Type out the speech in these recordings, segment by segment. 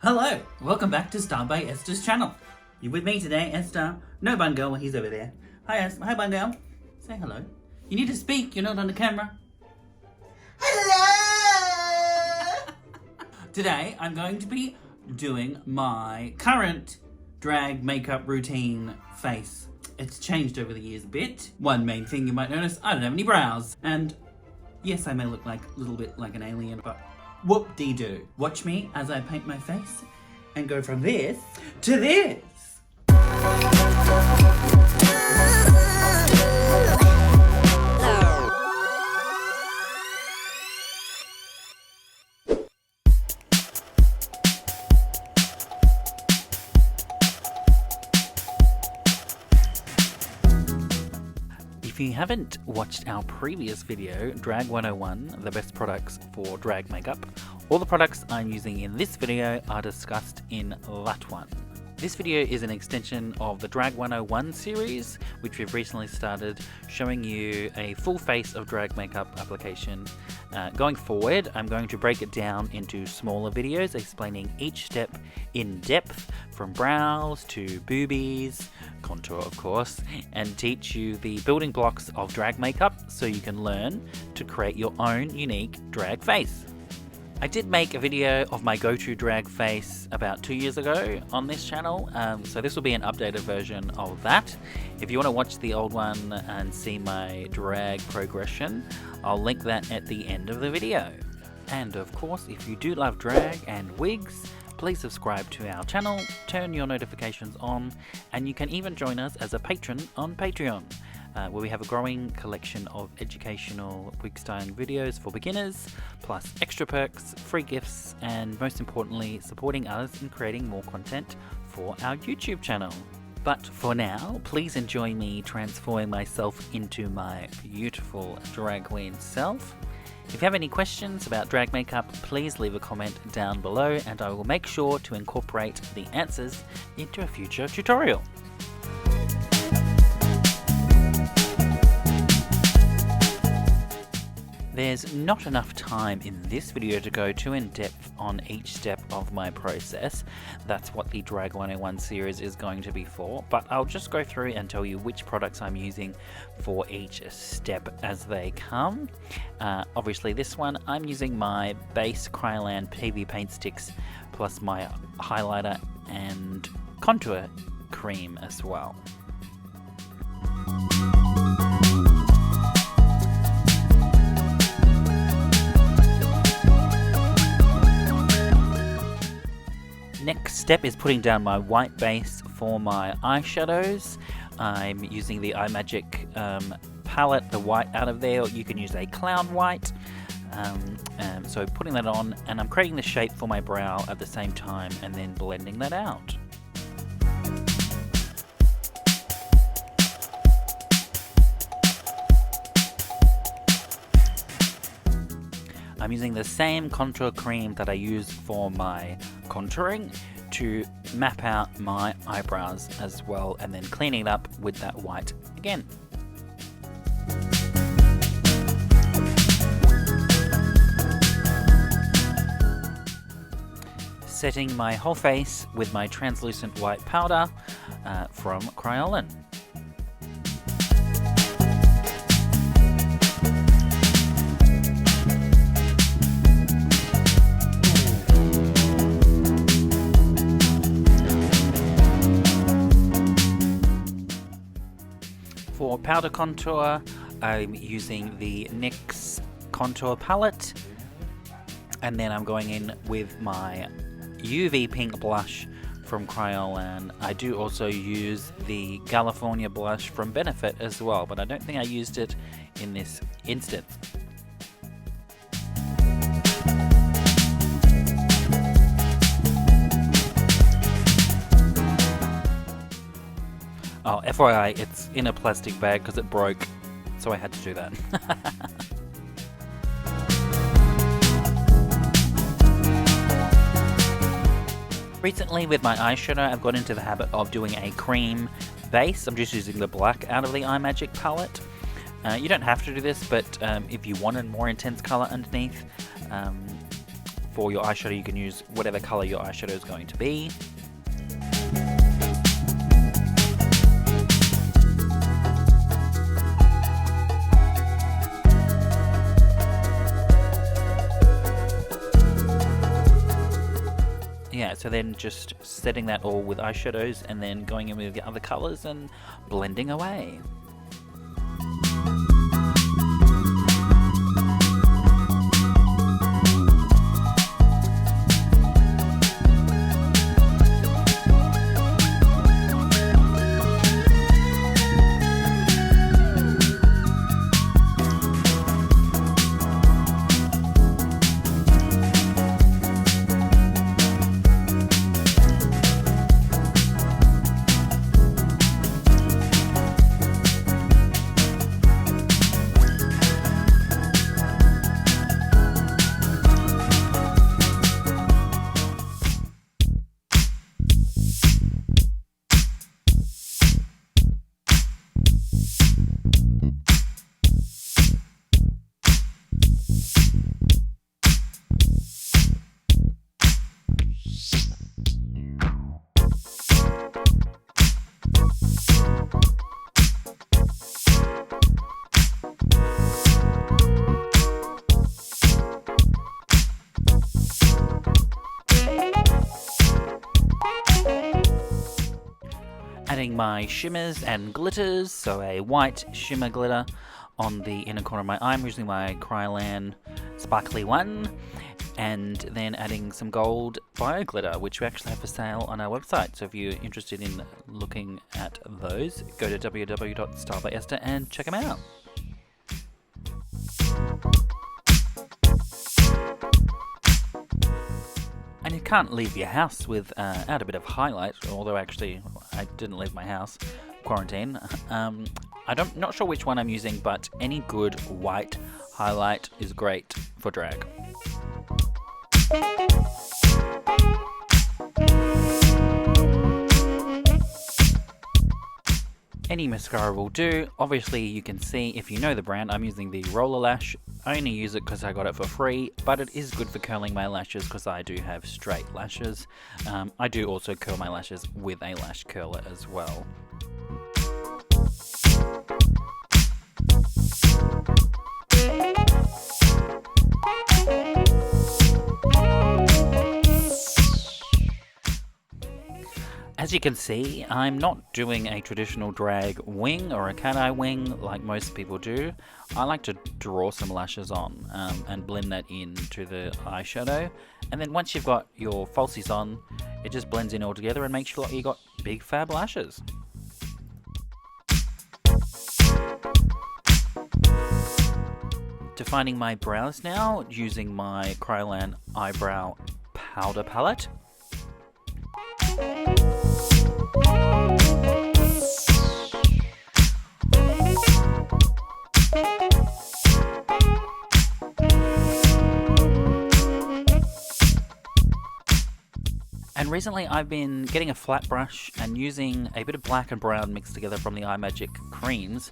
Hello, welcome back to Styled by Esther's channel. You with me today, Esther? No, Bun Girl, he's over there. Hi, Esther. Hi, Bun Girl. Say hello. You need to speak, you're not on the camera. Hello! Today, I'm going to be doing my current drag makeup routine face. It's changed over the years a bit. One main thing you might notice, I don't have any brows. And yes, I may look like a little bit like an alien, but whoop-dee-doo. Watch me as I paint my face and go from this to this. If you haven't watched our previous video, Drag 101, the best products for drag makeup, all the products I'm using in this video are discussed in that one. This video is an extension of the Drag 101 series, which we've recently started, showing you a full face of drag makeup application. Going forward, I'm going to break it down into smaller videos explaining each step in depth, from brows to boobies, contour of course, and teach you the building blocks of drag makeup so you can learn to create your own unique drag face. I did make a video of my go-to drag face about 2 years ago on this channel, so this will be an updated version of that. If you want to watch the old one and see my drag progression, I'll link that at the end of the video. And of course, if you do love drag and wigs, please subscribe to our channel, turn your notifications on, and you can even join us as a patron on Patreon, where we have a growing collection of educational wig styling videos for beginners, plus extra perks, free gifts, and most importantly, supporting us in creating more content for our YouTube channel. But for now, please enjoy me transforming myself into my beautiful drag queen self. If you have any questions about drag makeup, please leave a comment down below and I will make sure to incorporate the answers into a future tutorial. There's not enough time in this video to go too in depth on each step of my process. That's what the Drag 101 series is going to be for, but I'll just go through and tell you which products I'm using for each step as they come. Obviously this one, I'm using my base Kryolan PV paint sticks plus my highlighter and contour cream as well. Next step is putting down my white base for my eyeshadows. I'm using the iMagic palette, the white out of there, or you can use a clown white. So putting that on, and I'm creating the shape for my brow at the same time and then blending that out. I'm using the same contour cream that I use for my contouring to map out my eyebrows as well, and then cleaning it up with that white again. Setting my whole face with my translucent white powder from Kryolan. For powder contour, I'm using the NYX contour palette, and then I'm going in with my UV pink blush from Kryolan. I do also use the California blush from Benefit as well, but I don't think I used it in this instance. Oh, FYI, it's in a plastic bag because it broke, so I had to do that. Recently with my eyeshadow, I've got into the habit of doing a cream base. I'm just using the black out of the iMagic palette. You don't have to do this, but if you wanted more intense color underneath, for your eyeshadow, you can use whatever colour your eyeshadow is going to be. Yeah, so then just setting that all with eyeshadows and then going in with the other colours and blending away. Adding my shimmers and glitters, so a white shimmer glitter on the inner corner of my eye. I'm using my Kryolan sparkly one, and then adding some gold bio glitter, which we actually have for sale on our website. So if you're interested in looking at those, go to www.StyledbyEsther and check them out. And you can't leave your house without a bit of highlight, although actually I didn't leave my house, quarantine. Not sure which one I'm using, but any good white highlight is great for drag. Any mascara will do. Obviously you can see, if you know the brand, I'm using the Roller Lash. I only use it because I got it for free, but it is good for curling my lashes because I do have straight lashes. I do also curl my lashes with a lash curler as well. As you can see, I'm not doing a traditional drag wing or a cat eye wing like most people do. I like to draw some lashes on and blend that into the eyeshadow. And then once you've got your falsies on, it just blends in all together and makes you look like you got big fab lashes. Defining my brows now using my Kryolan eyebrow powder palette. And recently I've been getting a flat brush and using a bit of black and brown mixed together from the iMagic creams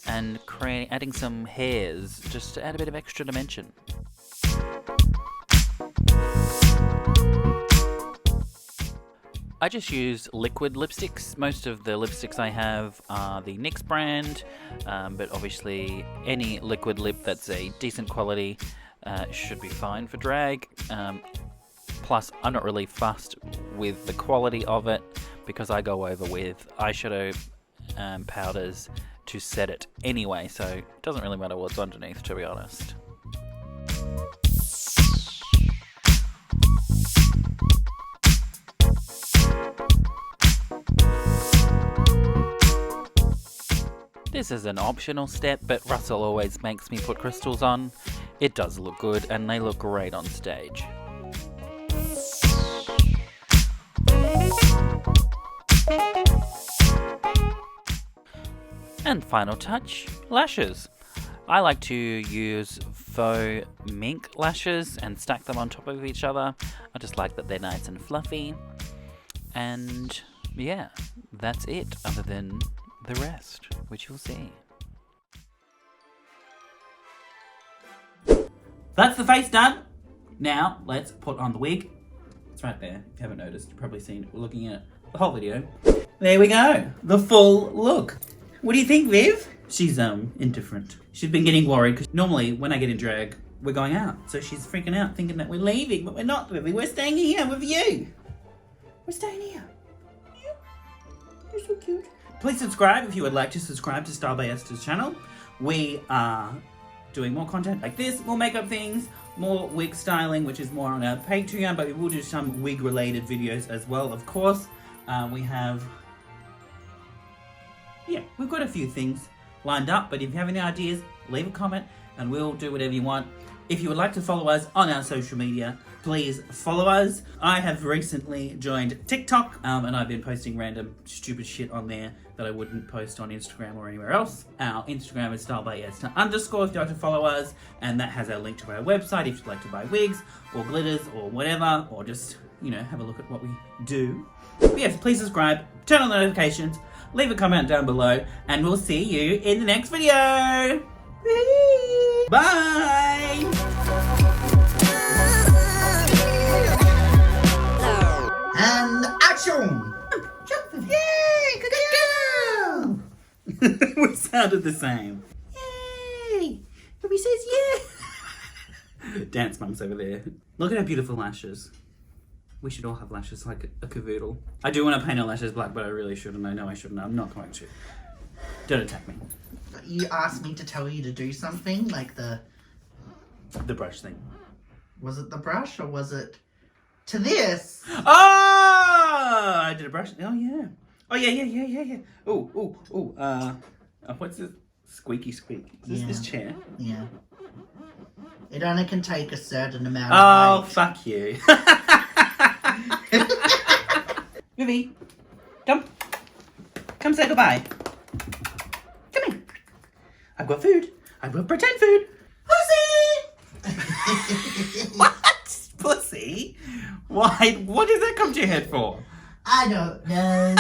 and adding some hairs just to add a bit of extra dimension. I just use liquid lipsticks. Most of the lipsticks I have are the NYX brand, but obviously any liquid lip that's a decent quality should be fine for drag. Plus, I'm not really fussed with the quality of it because I go over with eyeshadow powders to set it anyway, so it doesn't really matter what's underneath, to be honest. This is an optional step, but Russell always makes me put crystals on. It does look good, and they look great on stage. And final touch, lashes. I like to use faux mink lashes and stack them on top of each other. I just like that they're nice and fluffy. And yeah, that's it, other than the rest, which you'll see. That's the face done. Now, let's put on the wig. It's right there. If you haven't noticed, you've probably seen it. We're looking at the whole video. There we go. The full look. What do you think, Viv? She's indifferent. She's been getting worried because normally when I get in drag, we're going out. So she's freaking out thinking that we're leaving, but we're not, Vivi. We're staying here with you. We're staying here. Yeah. You're so cute. Please subscribe if you would like to subscribe to Styled by Esther's channel. We are doing more content like this, more makeup things, more wig styling, which is more on our Patreon, but we will do some wig related videos as well, of course. We've got a few things lined up, but if you have any ideas, leave a comment and we'll do whatever you want. If you would like to follow us on our social media, please follow us. I have recently joined TikTok and I've been posting random stupid shit on there that I wouldn't post on Instagram or anywhere else. Our Instagram is StyledbyEsther_ if you'd like to follow us, and that has our link to our website if you'd like to buy wigs or glitters or whatever, or just, have a look at what we do. But yes, please subscribe, turn on the notifications, leave a comment down below, and we'll see you in the next video. Bye! And action! Yay! Good girl! We sounded the same. Yay! Ruby says yeah! Dance mum's over there. Look at her beautiful lashes. We should all have lashes like a cavoodle. I do want to paint our lashes black, but I really shouldn't. I know I shouldn't. I'm not going to. Don't attack me. You asked me to tell you to do something, like the brush thing. Was it the brush or was it to this? Oh! I did a brush. Oh, yeah. Oh, yeah. Oh, what's this? Squeaky squeak. Is this chair? Yeah. It only can take a certain amount of height. Fuck you. Vivi, come say goodbye. Come here. I've got food. I've got pretend food. Pussy! What? Pussy? Why? What does that come to your head for? I don't know.